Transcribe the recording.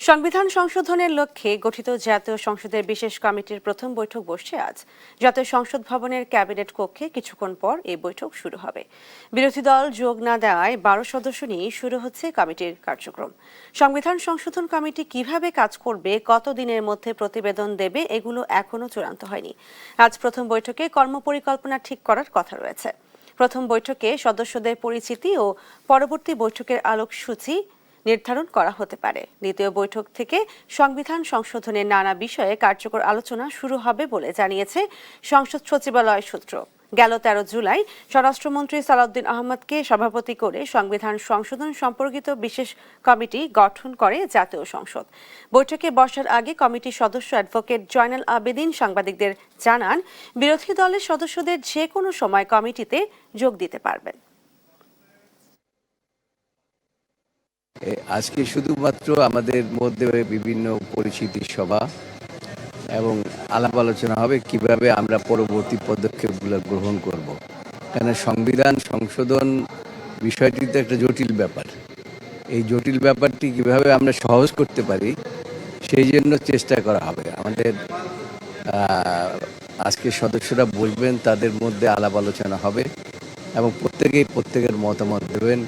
সংবিধান সংশোধনের লক্ষ্যে গঠিত জাতীয় সংসদের বিশেষ কমিটির প্রথম বৈঠক বসছে আজ। জাতীয় সংসদ ভবনের ক্যাবিনেট কক্ষে কিছুক্ষণ পর এই বৈঠক শুরু হবে। বিরোধী দল যোগ না দেওয়ায় 12 সদস্য নিয়ে শুরু হচ্ছে কমিটির কার্যক্রম। সংবিধান সংশোধন কমিটি কিভাবে কাজ করবে, কত দিনের মধ্যে প্রতিবেদন দেবে, এগুলো এখনো চূড়ান্ত হয়নি। আজ প্রথম বৈঠকে কর্মপরিকল্পনা ঠিক করার কথা রয়েছে। প্রথম বৈঠকে সদস্যদের পরিচিতি ও পরবর্তী বৈঠকের আলোকসূচি নির্ধারণ করা হতে পারে। দ্বিতীয় বৈঠক থেকে সংবিধান সংশোধনের নানা বিষয়ে কার্যকর আলোচনা শুরু হবে বলে জানিয়েছে সংসদ সচিবালয় সূত্র। গেল 13 জুলাই স্বরাষ্ট্রমন্ত্রী সালাউদ্দিন আহমদকে সভাপতি করে সংবিধান সংশোধন সম্পর্কিত বিশেষ কমিটি গঠন করে জাতীয় সংসদ। বৈঠকে বসার আগে কমিটির সদস্য অ্যাডভোকেট জয়নাল আবেদিন সাংবাদিকদের জানান, বিরোধী দলের সদস্যদের যে কোনো সময় কমিটিতে যোগ দিতে পারবেন। আজকে শুধুমাত্র আমাদের মধ্যে বিভিন্ন পরিচিতি সভা এবং আলাপ আলোচনা হবে কিভাবে আমরা পরবর্তী পদক্ষেপগুলো গ্রহণ করব। কেন সংবিধান সংশোধন বিষয়টি তো একটা জটিল ব্যাপার। এই জটিল ব্যাপারটি কিভাবে আমরা সহজ করতে পারি সেই জন্য চেষ্টা করা হবে। আমাদের আজকে সদস্যরা বসবেন, তাদের মধ্যে আলাপ আলোচনা হবে এবং প্রত্যেকেই প্রত্যেকের মতামত দেবেন।